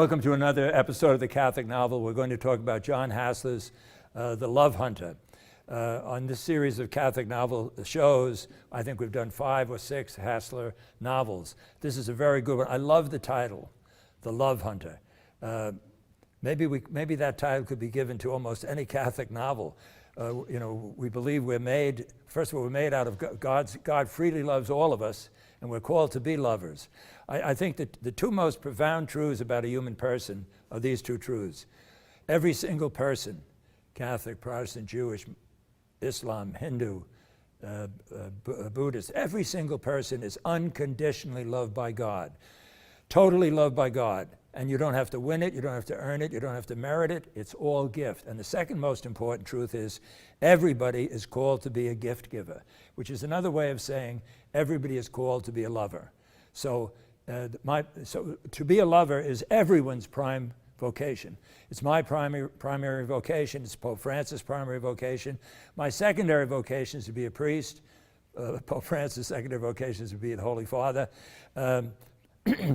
Welcome to another episode of the Catholic Novel. We're going to talk about John Hassler's The Love Hunter. On this series of Catholic novel shows, I think we've done 5 or 6 Hassler novels. This is a very good one. I love the title, The Love Hunter. Maybe that title could be given to almost any Catholic novel. We believe we're made, first of all, we're made out of God freely loves all of us, and we're called to be lovers. I think that the 2 most profound truths about a human person are these 2 truths. Every single person, Catholic, Protestant, Jewish, Islam, Hindu, Buddhist, every single person is unconditionally loved by God, totally loved by God. And you don't have to win it, you don't have to earn it, you don't have to merit it, it's all gift. And the second most important truth is everybody is called to be a gift giver, which is another way of saying everybody is called to be a lover. So to be a lover is everyone's prime vocation. It's my primary vocation, it's Pope Francis' primary vocation. My secondary vocation is to be a priest. Pope Francis' secondary vocation is to be the Holy Father.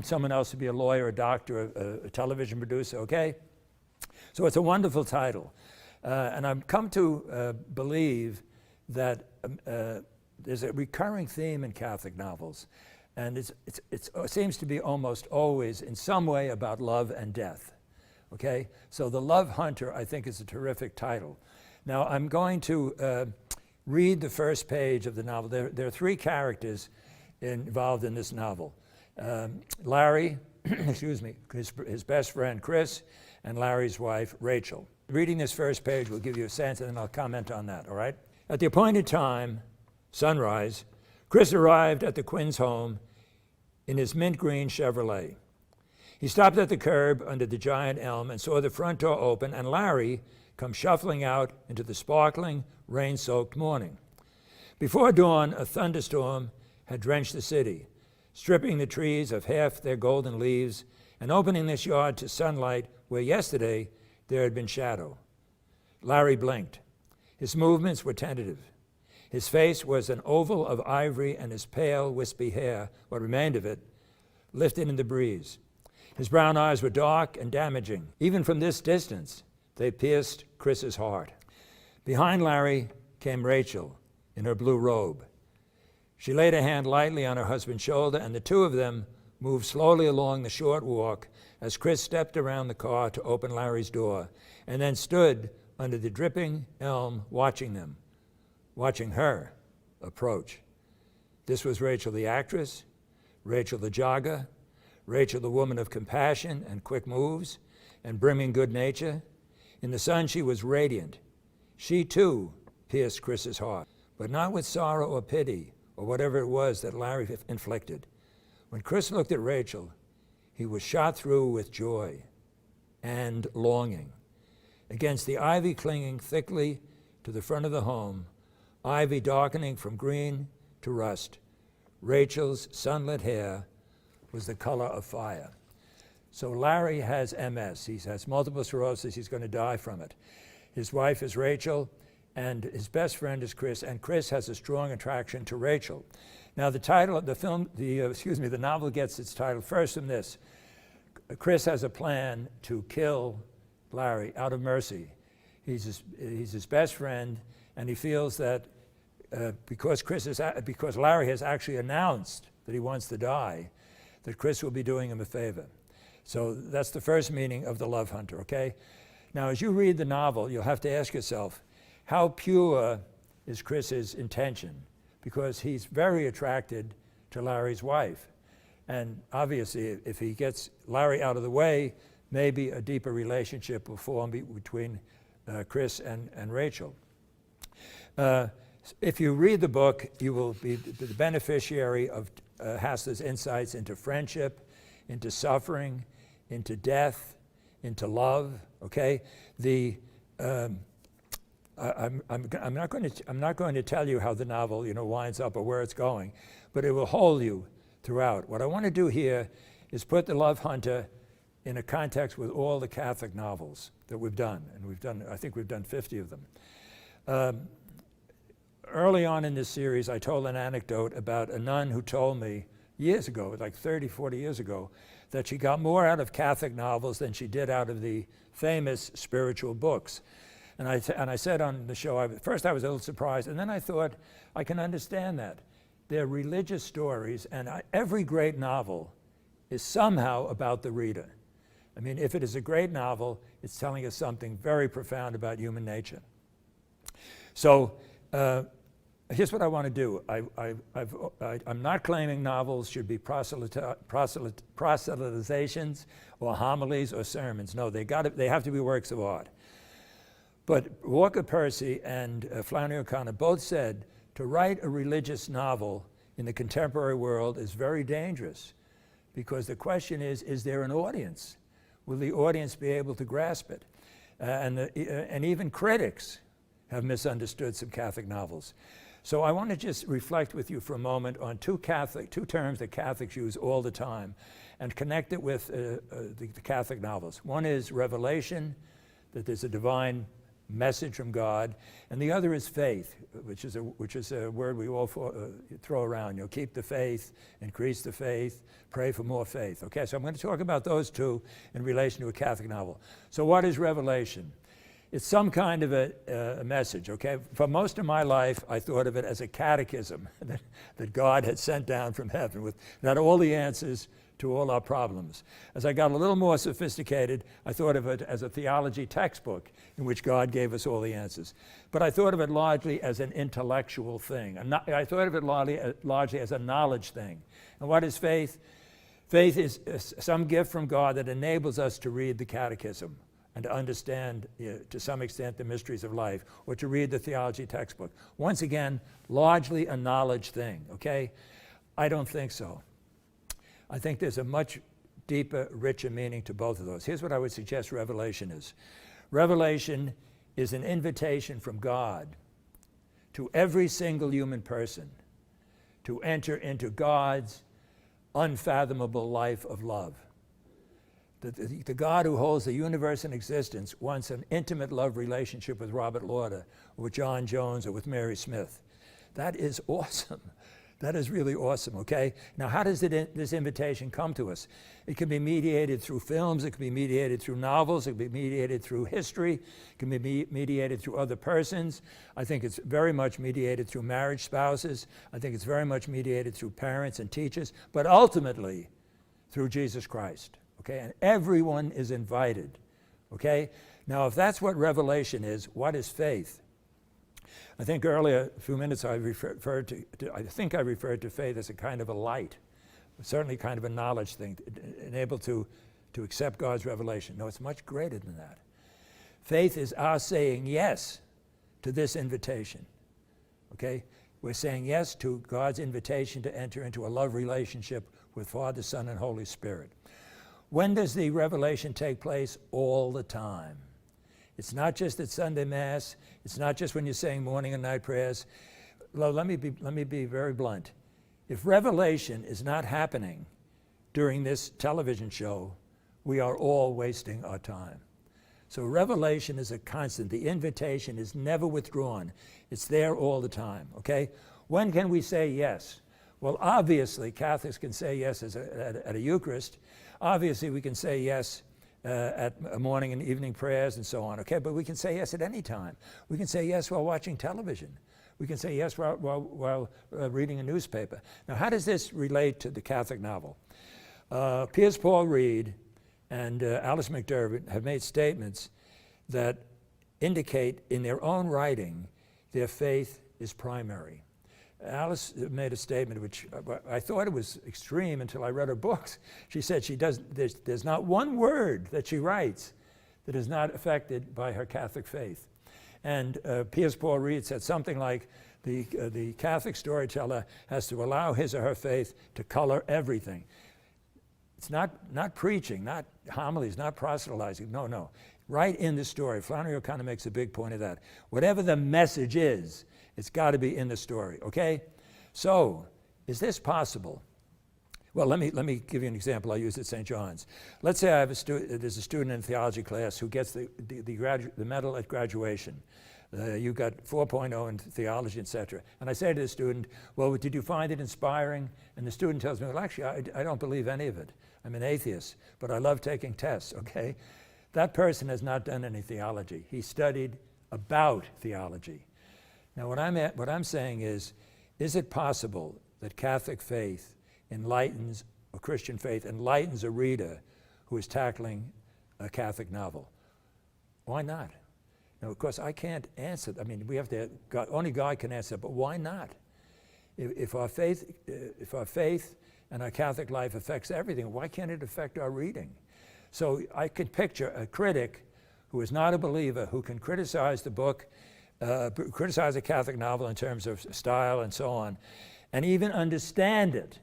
Someone else to be a lawyer, a doctor, a television producer, okay? So it's a wonderful title. And I've come to believe that there's a recurring theme in Catholic novels, and it seems to be almost always in some way about love and death, okay? So The Love Hunter, I think, is a terrific title. Now, I'm going to read the first page of the novel. There are 3 characters involved in this novel. Larry, his best friend Chris, and Larry's wife Rachel. Reading this first page will give you a sense, and then I'll comment on that, all right? At the appointed time, sunrise, Chris arrived at the Quinn's home in his mint green Chevrolet. He stopped at the curb under the giant elm and saw the front door open and Larry come shuffling out into the sparkling, rain-soaked morning. Before dawn, a thunderstorm had drenched the city, stripping the trees of half their golden leaves and opening this yard to sunlight where yesterday there had been shadow. Larry blinked. His movements were tentative. His face was an oval of ivory and his pale, wispy hair, what remained of it, lifted in the breeze. His brown eyes were dark and damaging. Even from this distance, they pierced Chris's heart. Behind Larry came Rachel in her blue robe. She laid a hand lightly on her husband's shoulder, and the 2 of them moved slowly along the short walk as Chris stepped around the car to open Larry's door, and then stood under the dripping elm watching her approach. This was Rachel the actress, Rachel the jogger, Rachel the woman of compassion and quick moves and brimming good nature. In the sun she was radiant. She too pierced Chris's heart, but not with sorrow or pity, or whatever it was that Larry inflicted. When Chris looked at Rachel, he was shot through with joy and longing. Against the ivy clinging thickly to the front of the home, ivy darkening from green to rust, Rachel's sunlit hair was the color of fire. So Larry has MS. He has multiple sclerosis. He's going to die from it. His wife is Rachel, and his best friend is Chris, and Chris has a strong attraction to Rachel. Now the title of the novel gets its title first from this. Chris has a plan to kill Larry out of mercy. He's his best friend, and he feels that because Larry has actually announced that he wants to die, that Chris will be doing him a favor. So that's the first meaning of The Love Hunter, okay? Now as you read the novel, you'll have to ask yourself, how pure is Chris's intention? Because he's very attracted to Larry's wife. And obviously, if he gets Larry out of the way, maybe a deeper relationship will form between Chris and Rachel. If you read the book, you will be the beneficiary of Hassler's insights into friendship, into suffering, into death, into love, okay? I'm not going to tell you how the novel, winds up or where it's going, but it will hold you throughout. What I want to do here is put The Love Hunter in a context with all the Catholic novels that we've done, and I think we've done 50 of them. Early on in this series, I told an anecdote about a nun who told me years ago, like 30, 40 years ago, that she got more out of Catholic novels than she did out of the famous spiritual books. And I said on the show, first I was a little surprised, and then I thought, I can understand that. They're religious stories, and every great novel is somehow about the reader. I mean, if it is a great novel, it's telling us something very profound about human nature. So here's what I want to do. I'm not claiming novels should be proselytizations or homilies or sermons. No, they have to be works of art. But Walker Percy and Flannery O'Connor both said to write a religious novel in the contemporary world is very dangerous, because the question is there an audience? Will the audience be able to grasp it? And even critics have misunderstood some Catholic novels. So I want to just reflect with you for a moment on two terms that Catholics use all the time and connect it with the Catholic novels. One is revelation, that there's a divine message from God, and the other is faith, which is a word we all throw around. You know, keep the faith, increase the faith, pray for more faith. Okay, so I'm going to talk about those two in relation to a Catholic novel. So what is revelation? It's some kind of a message, okay? For most of my life, I thought of it as a catechism that God had sent down from heaven with not all the answers to all our problems. As I got a little more sophisticated, I thought of it as a theology textbook in which God gave us all the answers. But I thought of it largely as an intellectual thing. I thought of it largely as a knowledge thing. And what is faith? Faith is some gift from God that enables us to read the catechism and to understand, to some extent, the mysteries of life, or to read the theology textbook. Once again, largely a knowledge thing, okay? I don't think so. I think there's a much deeper, richer meaning to both of those. Here's what I would suggest revelation is. Revelation is an invitation from God to every single human person to enter into God's unfathomable life of love. The God who holds the universe in existence wants an intimate love relationship with Robert Lauder, or with John Jones, or with Mary Smith. That is awesome. That is really awesome, okay? Now, how does this invitation come to us? It can be mediated through films, it can be mediated through novels, it can be mediated through history, it can be mediated through other persons. I think it's very much mediated through marriage spouses. I think it's very much mediated through parents and teachers, but ultimately through Jesus Christ, okay? And everyone is invited, okay? Now, if that's what revelation is, what is faith? I think earlier, a few minutes, I referred to faith as a kind of a light, certainly kind of a knowledge thing, enabled to accept God's revelation. No, it's much greater than that. Faith is our saying yes to this invitation, okay? We're saying yes to God's invitation to enter into a love relationship with Father, Son, and Holy Spirit. When does the revelation take place? All the time. It's not just at Sunday Mass. It's not just when you're saying morning and night prayers. Well, let me be very blunt. If revelation is not happening during this television show, we are all wasting our time. So revelation is a constant. The invitation is never withdrawn. It's there all the time, okay? When can we say yes? Well, obviously, Catholics can say yes at a Eucharist. Obviously, we can say yes at morning and evening prayers and so on, okay? But we can say yes at any time. We can say yes while watching television. We can say yes while reading a newspaper. Now, how does this relate to the Catholic novel? Piers Paul Reed and Alice McDermott have made statements that indicate in their own writing their faith is primary. Alice made a statement which I thought it was extreme until I read her books. She said there's not one word that she writes that is not affected by her Catholic faith. And Piers Paul Reed said something like, the Catholic storyteller has to allow his or her faith to color everything. It's not preaching, not homilies, not proselytizing, no. Right in the story. Flannery O'Connor makes a big point of that. Whatever the message is, it's got to be in the story, okay? So, is this possible? Well, let me give you an example I used at St. John's. Let's say there's a student in a theology class who gets the medal at graduation. You got 4.0 in theology, etc. And I say to the student, well, did you find it inspiring? And the student tells me, well, actually, I don't believe any of it. I'm an atheist, but I love taking tests, okay? That person has not done any theology. He studied about theology. Now, what I'm saying is it possible that Catholic faith enlightens, or Christian faith enlightens a reader who is tackling a Catholic novel? Why not? Now, of course, I can't answer. I mean, we have to. Only God can answer. But why not? If our faith and our Catholic life affects everything, why can't it affect our reading? So I could picture a critic who is not a believer who can criticize the book, criticize a Catholic novel in terms of style and so on, and even understand it.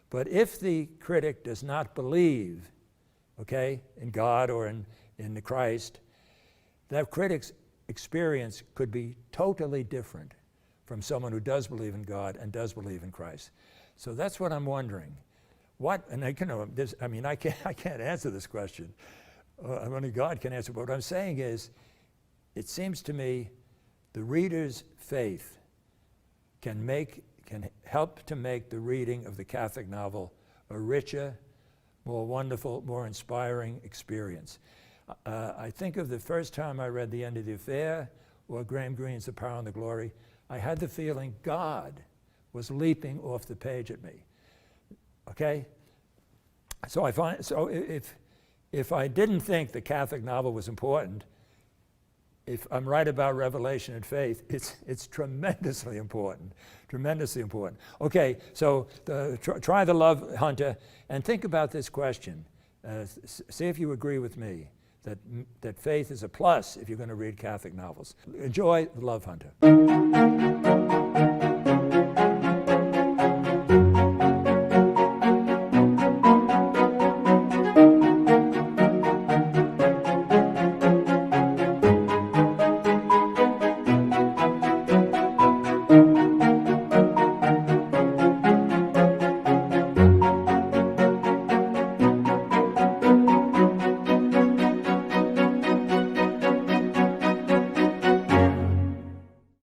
But if the critic does not believe, okay, in God or in the Christ, that critic's experience could be totally different from someone who does believe in God and does believe in Christ. So that's what I'm wondering. And I can't answer this question. Only God can answer. But what I'm saying is, it seems to me the reader's faith can help to make the reading of the Catholic novel a richer, more wonderful, more inspiring experience. I think of the first time I read The End of the Affair or Graham Greene's The Power and the Glory, I had the feeling God was leaping off the page at me. Okay? So if I didn't think the Catholic novel was important, if I'm right about revelation and faith, it's tremendously important, tremendously important. Okay, so try the Love Hunter and think about this question. See if you agree with me that faith is a plus if you're going to read Catholic novels. Enjoy the Love Hunter.